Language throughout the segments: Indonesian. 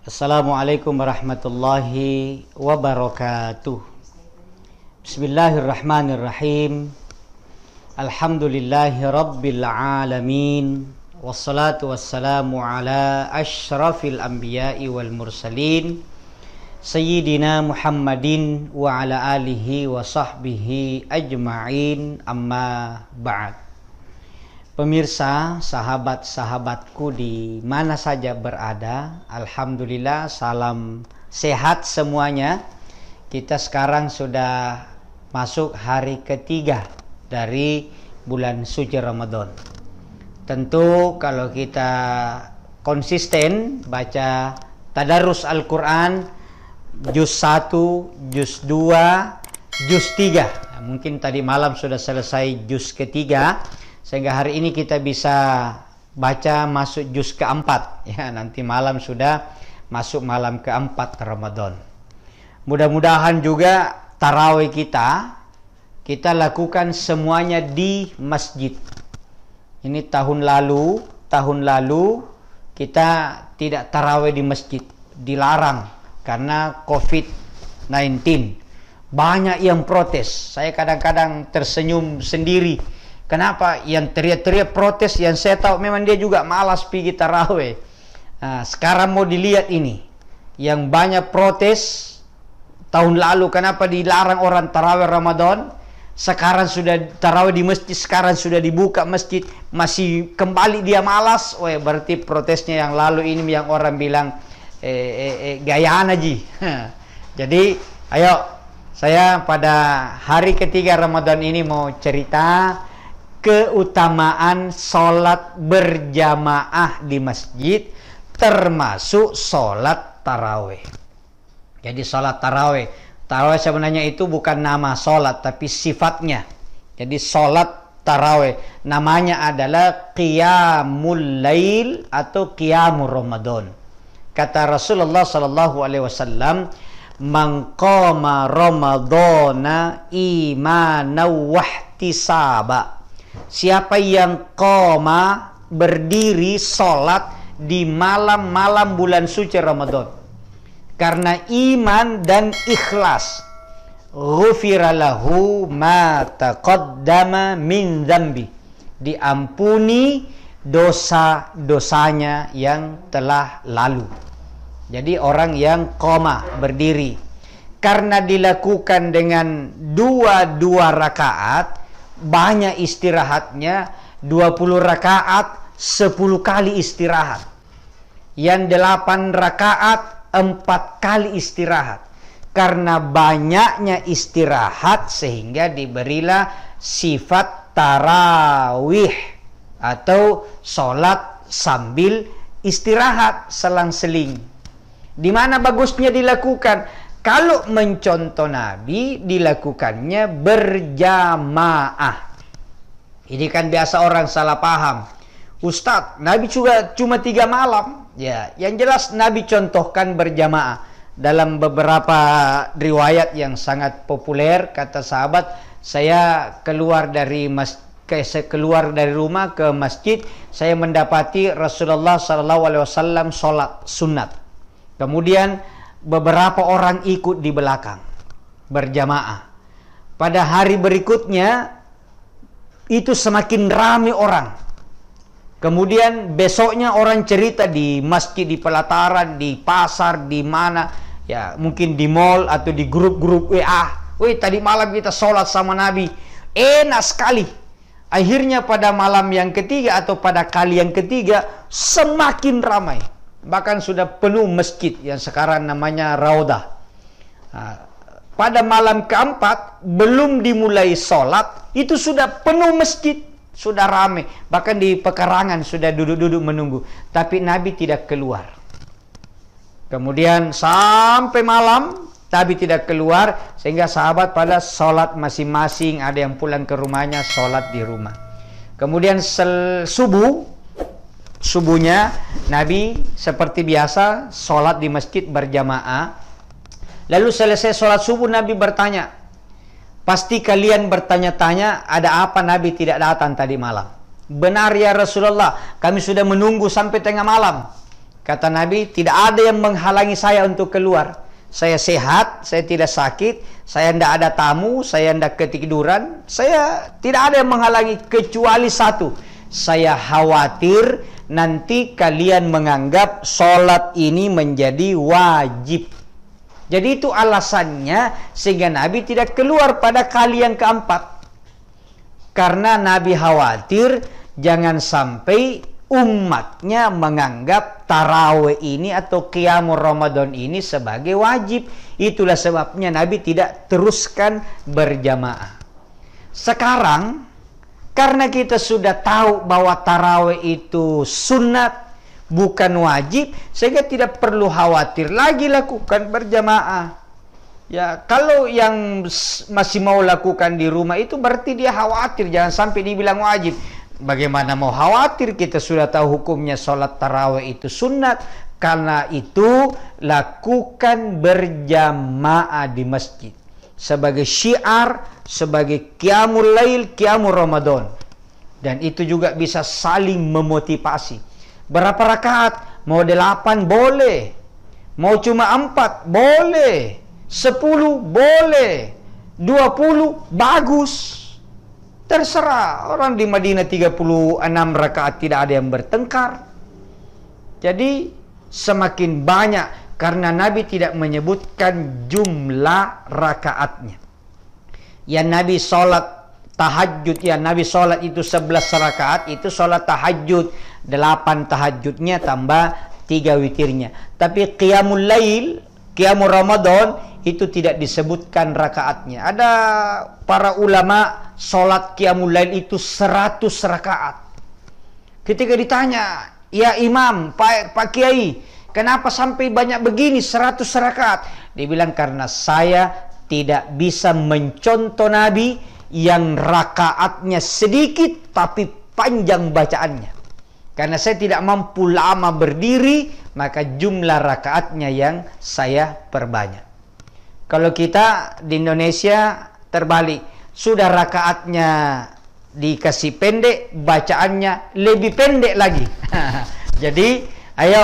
Assalamualaikum warahmatullahi wabarakatuh. Bismillahirrahmanirrahim. Alhamdulillahi rabbil alamin. Wassalatu wassalamu ala asyrafil anbiya'i wal mursalin Sayyidina Muhammadin wa ala alihi wa sahbihi ajma'in, amma ba'd. Pemirsa, sahabat-sahabatku di mana saja berada, alhamdulillah salam sehat semuanya. Kita sekarang sudah masuk hari ketiga dari bulan suci Ramadan. Tentu kalau kita konsisten baca tadarus Al-Quran juz 1, juz 2, juz 3. Mungkin tadi malam sudah selesai juz ketiga, sehingga hari ini kita bisa baca masuk juz keempat. Ya, nanti malam sudah masuk malam keempat Ramadan. Mudah-mudahan juga tarawih kita lakukan semuanya di masjid. Ini tahun lalu kita tidak tarawih di masjid, dilarang karena COVID-19. Banyak yang protes. Saya kadang-kadang tersenyum sendiri. Kenapa? Yang teriak-teriak protes, yang saya tahu memang dia juga malas pergi tarawih. Nah, sekarang mau dilihat ini, yang banyak protes tahun lalu kenapa dilarang orang tarawih Ramadan. Sekarang sudah tarawih di masjid, sekarang sudah dibuka masjid, masih kembali dia malas. Oh ya, berarti protesnya yang lalu ini yang orang bilang gayaan aja. Jadi ayo, saya pada hari ketiga Ramadan ini mau cerita keutamaan sholat berjamaah di masjid, termasuk sholat tarawih. Jadi sholat tarawih sebenarnya itu bukan nama sholat, tapi sifatnya. Jadi sholat tarawih namanya adalah qiyamul lail atau qiyamul Ramadan. Kata Rasulullah SAW, man qama ramadana imanan wahtisaba. Siapa yang qoma, berdiri sholat di malam-malam bulan suci Ramadan karena iman dan ikhlas, ghufira lahu ma taqaddama min dzambi, diampuni dosa-dosanya yang telah lalu. Jadi orang yang qoma, berdiri, karena dilakukan dengan dua rakaat, banyak istirahatnya. 20 rakaat 10 kali istirahat, yang 8 rakaat 4 kali istirahat. Karena banyaknya istirahat sehingga diberilah sifat tarawih atau sholat sambil istirahat selang-seling. Di mana bagusnya dilakukan? Kalau mencontoh Nabi, dilakukannya berjamaah. Ini kan biasa orang salah paham. Ustadz, Nabi juga cuma 3 malam. Ya, yang jelas Nabi contohkan berjamaah. Dalam beberapa riwayat yang sangat populer, kata sahabat, saya keluar dari rumah ke masjid, saya mendapati Rasulullah SAW sholat sunat. Kemudian beberapa orang ikut di belakang berjamaah. Pada hari berikutnya itu semakin ramai orang. Kemudian besoknya orang cerita di masjid, di pelataran, di pasar, di mana, ya mungkin di mall atau di grup-grup WA. Wih, tadi malam kita sholat sama Nabi, enak sekali. Akhirnya pada malam yang ketiga atau pada kali yang ketiga semakin ramai. Bahkan sudah penuh masjid yang sekarang namanya Raudah. Nah, pada malam keempat belum dimulai sholat itu sudah penuh masjid, sudah ramai. Bahkan di pekarangan sudah duduk-duduk menunggu. Tapi Nabi tidak keluar. Kemudian sampai malam Nabi tidak keluar, sehingga sahabat pada sholat masing-masing. Ada yang pulang ke rumahnya, sholat di rumah. Kemudian subuhnya Nabi seperti biasa sholat di masjid berjamaah. Lalu selesai sholat subuh Nabi bertanya, pasti kalian bertanya-tanya ada apa Nabi tidak datang tadi malam. Benar ya Rasulullah, kami sudah menunggu sampai tengah malam. Kata Nabi, tidak ada yang menghalangi saya untuk keluar. Saya sehat, saya tidak sakit, saya tidak ada tamu, saya tidak ketiduran. Saya tidak ada yang menghalangi kecuali satu. Saya khawatir nanti kalian menganggap sholat ini menjadi wajib. Jadi itu alasannya sehingga Nabi tidak keluar pada kali yang keempat. Karena Nabi khawatir jangan sampai umatnya menganggap tarawih ini atau qiyamul Ramadan ini sebagai wajib. Itulah sebabnya Nabi tidak teruskan berjamaah. Sekarang karena kita sudah tahu bahwa tarawih itu sunat, bukan wajib, sehingga tidak perlu khawatir lagi lakukan berjamaah. Ya, kalau yang masih mau lakukan di rumah itu berarti dia khawatir, jangan sampai dibilang wajib. Bagaimana mau khawatir, kita sudah tahu hukumnya sholat tarawih itu sunat. Karena itu lakukan berjamaah di masjid sebagai syiar, sebagai qiyamul lail, qiyamul Ramadan. Dan itu juga bisa saling memotivasi. Berapa rakaat? Mau 8 boleh, mau cuma 4 boleh, 10 boleh, 20 bagus. Terserah. Orang di Madinah 36 rakaat tidak ada yang bertengkar. Jadi semakin banyak, karena Nabi tidak menyebutkan jumlah rakaatnya. Ya Nabi sholat tahajud, ya Nabi sholat itu 11 rakaat, itu sholat tahajud, 8 tahajudnya tambah 3 witirnya. Tapi qiyamul lail, qiyamul Ramadan itu tidak disebutkan rakaatnya. Ada para ulama sholat qiyamul lail itu 100 rakaat. Ketika ditanya, ya Imam, Pak Kiai, kenapa sampai banyak begini 100 rakaat? Dia bilang, karena saya tidak bisa mencontoh Nabi yang rakaatnya sedikit tapi panjang bacaannya. Karena saya tidak mampu lama berdiri, maka jumlah rakaatnya yang saya perbanyak. Kalau kita di Indonesia terbalik, sudah rakaatnya dikasih pendek, bacaannya lebih pendek lagi. Jadi, ayo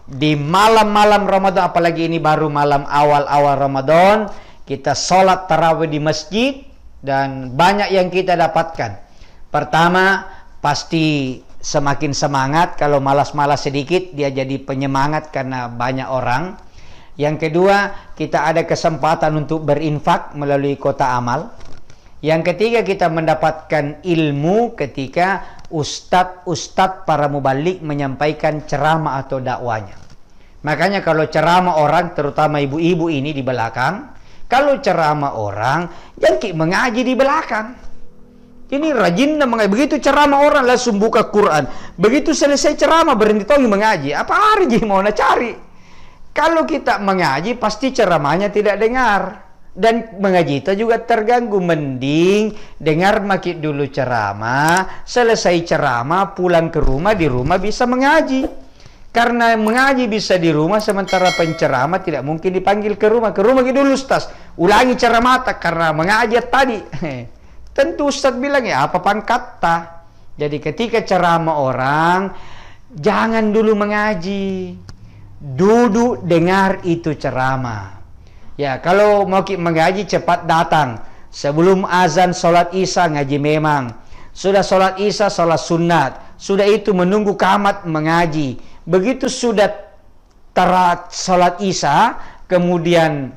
di malam-malam Ramadan, apalagi ini baru malam awal-awal Ramadan, kita sholat tarawih di masjid dan banyak yang kita dapatkan. Pertama, pasti semakin semangat. Kalau malas-malas sedikit, dia jadi penyemangat karena banyak orang. Yang kedua, kita ada kesempatan untuk berinfak melalui kota amal. Yang ketiga, kita mendapatkan ilmu ketika ustadz-ustadz para mubalik menyampaikan ceramah atau dakwanya. Makanya kalau ceramah orang, terutama ibu-ibu ini di belakang, kalau ceramah orang, jangan mengaji di belakang. Ini rajin mengaji. Begitu ceramah orang langsung buka Quran. Begitu selesai ceramah berhenti tahu mengaji. Apa arji mau nak cari? Kalau kita mengaji pasti ceramahnya tidak dengar. Dan mengaji itu juga terganggu. Mending dengar makin dulu ceramah, selesai ceramah pulang ke rumah, di rumah bisa mengaji. Karena mengaji bisa di rumah, sementara penceramah tidak mungkin dipanggil ke rumah. Ke rumah dulu Ustaz, ulangi ceramah karena mengaji tadi. Tentu Ustaz bilang, ya apa pangkatnya. Jadi ketika ceramah orang, jangan dulu mengaji, duduk dengar itu ceramah. Ya, kalau mau mengaji cepat datang. Sebelum azan sholat isya ngaji memang. Sudah sholat isya sholat sunat. Sudah itu menunggu qamat mengaji. Begitu sudah terat sholat isya, kemudian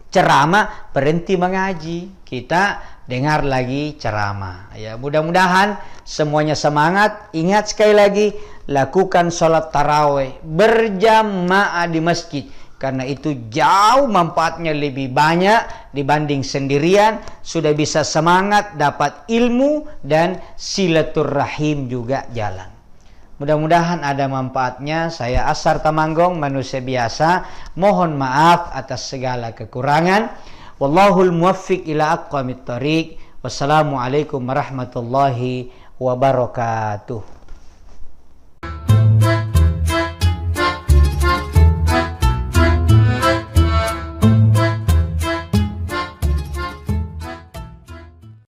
ceramah, berhenti mengaji. Kita dengar lagi ceramah. Ya, mudah-mudahan semuanya semangat. Ingat sekali lagi, lakukan sholat tarawih berjamaah di masjid. Karena itu jauh manfaatnya lebih banyak dibanding sendirian. Sudah bisa semangat, dapat ilmu, dan silaturahim juga jalan. Mudah-mudahan ada manfaatnya. Saya Ashar Tamanggong, manusia biasa. Mohon maaf atas segala kekurangan. Wallahul muwaffiq ila aqwamit thoriq. Wassalamualaikum warahmatullahi wabarakatuh.